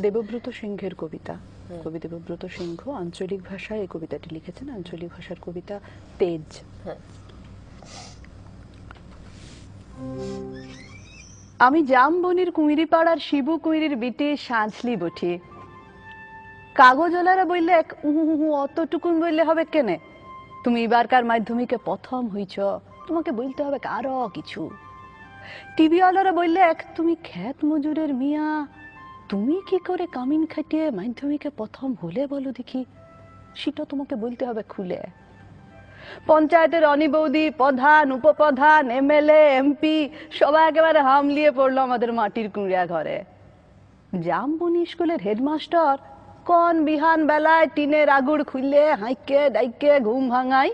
দেবব্রত সিংহের কবিতা। কবি দেবব্রত সিংহ আঞ্চলিক ভাষায় এই কবিতাটি লিখেছেন। আঞ্চলিক ভাষার কবিতা তেজ। আমি জামবনির কুঁইরিপাড়ার শিবু কুঁইরির বিটি সাঁঝলি বঠি। কাগজওয়ালারা বললে অতটুকুন বললে হবে কেনে? তুমি এবারকার মাধ্যমিকে প্রথম হইছ, তোমাকে বলতে হবে আরো কিছু। টিভিওয়ালারা বললে তুমি ক্ষেত মজুরের মিয়া, তুমি কি করে কামিন খাটিয়ে মাধ্যমিকে প্রথম হলে বলো দেখি, সেটা তোমাকে বলতে হবে খুলে। পঞ্চায়েতের অনি বৌদি, প্রধান, উপপ্রধান, এমএলএ, এমপি সবাই একেবারে হামলিয়ে পড়লো আমাদের মাটির কুঁড়িয়া ঘরে। জামবনি স্কুলের হেডমাস্টার কোন বিহান বেলায় টিনের আগুড় খুললে হাইকে ডাইকে ঘুম ভাঙাই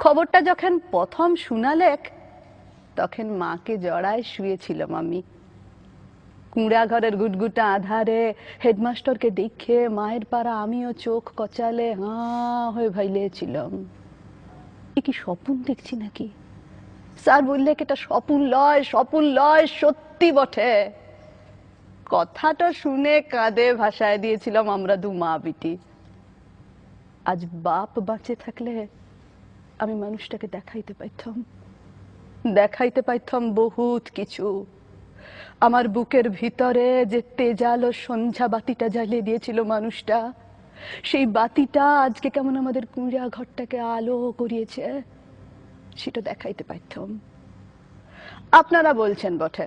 খবরটা যখন প্রথম শুনালেক, তখন মাকে জড়ায় শুয়েছিলাম আমি। কুঁড়া ঘরের গুটগুটা আধারে হেডমাস্টারকে দেখে মায়ের পাড়া আমিও চোখ কচালে হাঁ হয়ে ভাইলেছিলাম। এ কি স্বপ্ন দেখছি নাকি? স্যার বললে এটা স্বপ্ন লয়, স্বপ্ন লয়, সত্যি বটে। কথাটা শুনে কাঁদে ভাসায় দিয়েছিলাম আমরা দু মা বিটি। আজ বাপ বাঁচে থাকলে আমি মানুষটাকে দেখাইতে পাইতাম বহুত কিছু। আমার বুকের ভিতরে যে তেজালো সন্ধ্যা বাতিটা জ্বালিয়ে দিয়েছিল মানুষটা, সেই বাতিটা আজকে কেমন আমাদের কুঁড়া ঘরটাকে আলো করিয়েছে, সেটা দেখাইতে পাইতাম। আপনারা বলছেন বটে,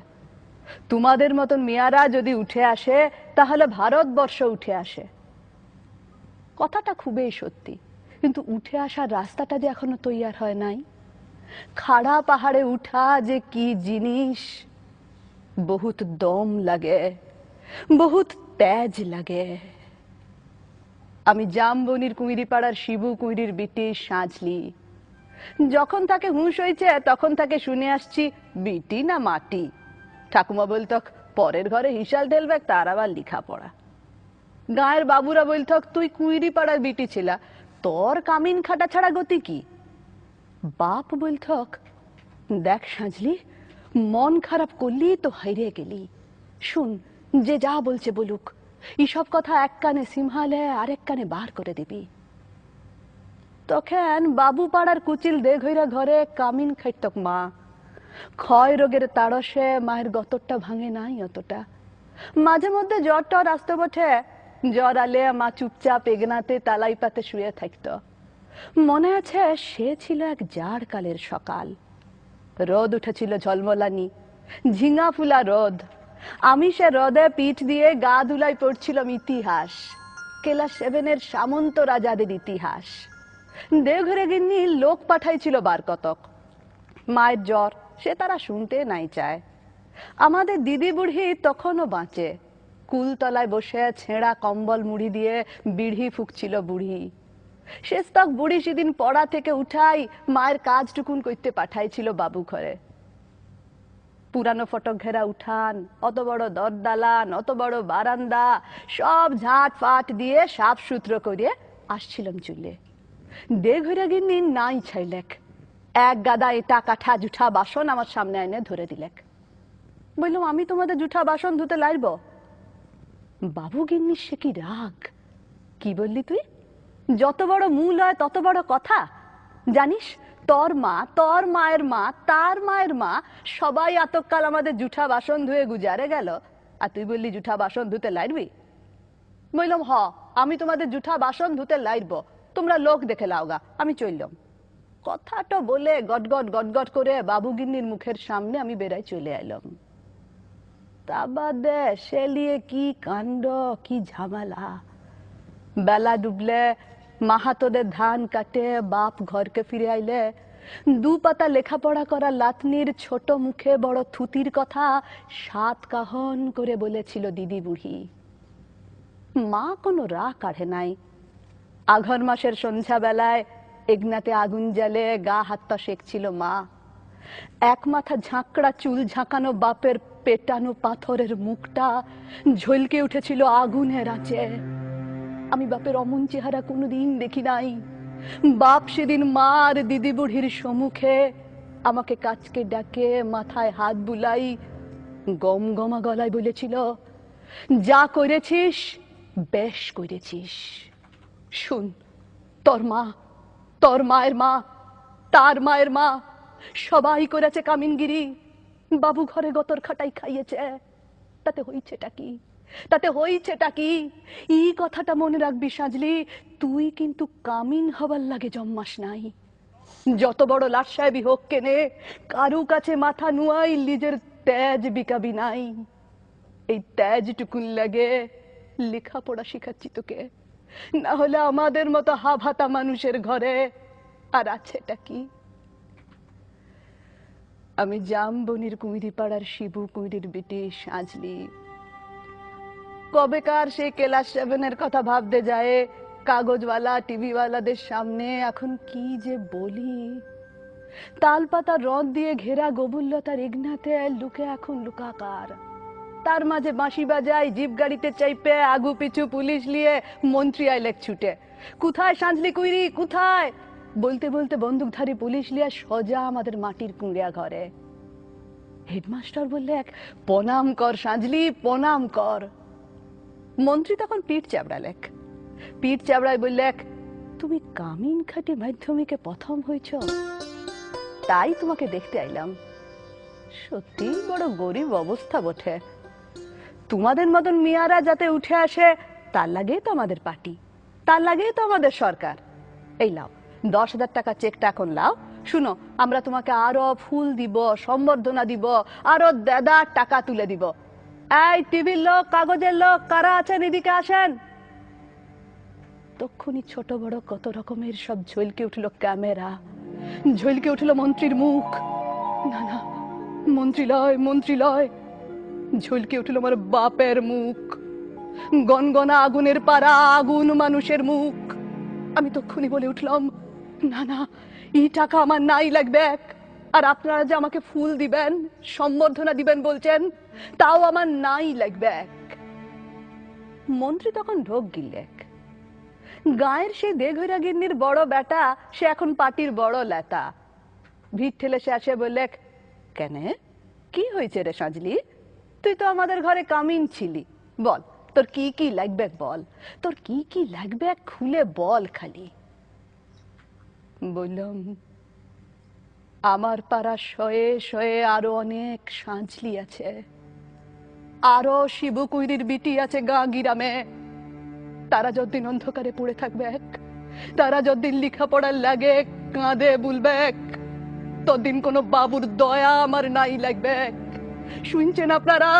তোমাদের মতন মেয়ারা যদি উঠে আসে তাহলে ভারতবর্ষ উঠে আসে। কথাটা খুবই সত্যি, কিন্তু উঠে আসার রাস্তাটা যে এখনো তৈয়ার হয় নাই। খাড়া পাহাড়ে উঠা যে কি জিনিস, বহুত দম লাগে, বহুত তেজ লাগে। আমি জামবনির কুঁইরিপাড়ার শিবু কুঁইরির বিটি সাঁঝলি। যখন তাকে হুঁশ হয়েছে তখন তাকে শুনে আসছি বিটি না মাটি। ঠাকুমা বলতক পরের ঘরে হিসাল ঢেলবে, তার আবার লেখা পড়া। গায়ের বাবুরা বলতক তুই কুঁইরিপাড়ার বিটি ছিলা, তোর কামিন খাটা ছাড়া গতি কি? বাপ বলতক দেখ সাঁঝলি, মন খারাপ করলি তো হাইরে গেলি। শুন, যে যা বলছে বলুক, এসব কথা এক কানে সিমহালে আরেক কানে বার করে দিবি। তখন বাবু পাড়ার কুচিল দেঘইরা ঘরে কামিন খাইতক মা। ক্ষয় রোগের তাড়সে মায়ের গতরটা ভাঙে নাই অতটা। মাঝে মধ্যে জ্বর টর আসতে বটে, জ্বর আলে মা চুপচাপ এগনাতে তালাই পাতে শুয়ে থাকত। মনে আছে সে ছিল এক জাড় কালের সকাল। রোদ উঠেছিল ঝলমলানি, ঝিঙা ফুলা রোদ। আমি সে রোদে পিঠ দিয়ে গা ধুলাই পড়ছিলাম ইতিহাস, ক্লাস 7-এর সামন্ত রাজাদের ইতিহাস। দেওঘরে গিন্নি লোক পাঠাইছিল বার কতক। মায়ের জ্বর, সে তারা শুনতে নাই চায়। আমাদের দিদি বুড়ি তখনও বাঁচে। কুলতলায় বসে ছেঁড়া কম্বল মুড়ি দিয়ে বিড়ি ফুঁকছিল বুড়ি। শেষতক বুড়ি সেদিন পড়া থেকে উঠাই মায়ের কাজটুকুন করতে পাঠাইছিল বাবু ঘরে। পুরানো ফটক ঘেরা উঠান, অত বড় দরদালান, অত বড় বারান্দা, সব ঝাঁট ফাট দিয়ে সাফ সুতরো করে আসছিলাম চুলে। দেঘরে গিন্নি নাই ছাইলেক, এক গাদা এটা কাঠা জুঠা বাসন আমার সামনে এনে ধরে দিলেক। বললাম আমি তোমাদের জুঠা বাসন ধুতে লাইব? বাবু গিন্নি সে কি রাগ! কি বললি তুই? যত বড় মূল হয় তত বড় কথা। জানিস তোর মা, তোর মায়ের মা, তার মায়ের মা সবাই আতকাল আমাদের জুঠা বাসন ধুয়ে গুজারে গেল, আর তুই বললি জুঠা বাসন ধুতে লাইবি? বললাম হ, আমি তোমাদের জুঠা বাসন ধুতে লাইব, তোমরা লোক দেখে লাওগা, আমি চললাম। কথাটা বলে গটগট গটগট করে বাবুগিন্নির মুখের সামনে আমি বেড়াই চলে এলাম। তা বাদে সে লিয়ে কি কাণ্ড, কি ঝামেলা। বেলা ডুবলে মাহাতোদের ধান কাটে বাপ ঘরকে ফিরে আইলে দু পাতা লেখাপড়া করা লাতনির ছোট মুখে বড় থুতির কথা 7 কাহন করে বলেছিল দিদি বুড়ি। মা কোনো রাগ কাঢ়ে নাই। আঘর মাসের সন্ধ্যা বেলায় এগনাতে আগুন জ্বালে গা হাত পা সেকছিল মা। এক মাথা ঝাঁকড়া চুল ঝাঁকানো বাপের পেটানো পাথরের মুখটা ঝলকে উঠেছিল আগুনের আঁচে। আমি বাপের অমন চেহারা কোনোদিন দেখি নাই। বাপ সেদিন মা আর দিদি বুড়ির সম্মুখে আমাকে কাছকে ডাকে মাথায় হাত বুলাই গম গমা গলায় বলেছিল, যা করেছিস বেশ করেছিস। শুন, তোর মা, তোর মায়ের মা, তার মায়ের মা সবাই করেছে কামিনগিরি, বাবু ঘরে গতর খাটাই খাইয়েছে। তাতে হইছেটা কি? তাতে হইছেটা কি? এই কথাটা মনে রাখবি সাজলি, তুই কিন্তু কামিন হবার লাগে জম্মাস নাই। যত বড় লাট সাহেবই হোক কেনে, কারু কাছে মাথা নুয়াই নিজের তেজ বিকাবি নাই। এই তেজটুকুন লাগে লেখাপড়া শিখাচ্ছি তোকে, না হলে আমাদের মতো হাভাতা মানুষের ঘরে আর আছেটা কি? আমি জামবনির কুমিরি পাড়ার শিবু কুমিরির বিটি সাজলি। কবেকার সেই ক্লাস 7-এর কথা ভাবতে যায় কাগজওয়ালা টিভিওয়ালাদের সামনে এখন কি যে বলি। তালপাতা রদ দিয়ে ঘেরা গবুল্লতার ইগনাতে লুকে এখন লুকাকার। তার মাঝে বাঁশি বাজায়, জিপ গাড়িতে চাইপে আগু পিছু পুলিশ নিয়ে মন্ত্রী আইলেক ছুটে। কোথায় সাঁঝলি কুইরি, কোথায়? বলতে বলতে বন্দুকধারী পুলিশ লিয়া সোজা আমাদের মাটির কুঁড়িয়া ঘরে। হেডমাস্টার বললে এক, প্রণাম কর সাঁঝলি, প্রণাম কর। মন্ত্রী তখন পিঠ চাবড়ালেক। পিঠ চাবড়ায় বললেক, তুমি কামিন খাটি মাধ্যমিকে প্রথম হয়েছ, তাই তোমাকে দেখতে আইলাম। সত্যি বড় গরিব অবস্থা বটে। তোমাদের মতন মিয়ারা যাতে উঠে আসে তার লাগে তো আমাদের পার্টি, তার লাগে তো আমাদের সরকার। এই লাও 10,000 টাকা চেকটা এখন লাও। শুনো, আমরা তোমাকে আরো ফুল দিব, সম্বর্ধনা দিব, আরো দাদা টাকা তুলে দিব। এই টিভির লোক, কাগজের লোক, কারা আছেন এদিকে আসেন। তক্ষুনি ছোট বড় কত রকমের সব ঝলকে উঠল ক্যামেরা, ঝলকে উঠল মন্ত্রীর মুখ। না না, মন্ত্রী লয়, মন্ত্রী লয়। ঝলকে উঠল আমার বাপের মুখ, গনগনা আগুনের পাড়া, আগুন মানুষের মুখ। আমি তক্ষুনি বলে উঠলাম, না না, এই টাকা আমার নাই লাগবে। আর আপনারা যে আমাকে ফুল দিবেন, সম্বর্ধনা দিবেন বলছেন, তাও আমার নাই লাগবে। মন্ত্রী তখন ঢোক গিললেক। গায়ের সেই দেঘইরা গিন্নির বড় বেটা, সে এখন পার্টির বড় লেতা। ভিড় ঠেলে সে আসে বললে, কেনে কি হয়েছে রে সাজলি? তুই তো আমাদের ঘরে কামিন ছিলি, বল তোর কি কি লাগবে, বল তোর কি কি লাগবে, খুলে বল খালি। বললাম, আমার পাড়া শয়ে শয়ে আরো অনেক সাঁঝলি আছে, আরো শিবু কুইরির বিটি আছে গা গিরামে। তারা যতদিন অন্ধকারে পড়ে থাকবে, তারা যতদিন লেখাপড়ার লাগে কাঁদে বুলবে, ততদিন কোনো বাবুর দয়া আমার নাই লাগবে। শুনছেন আপনারা?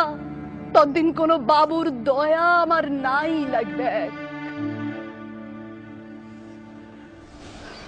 ততদিন কোনো বাবুর দয়া আমার নাই লাগবে।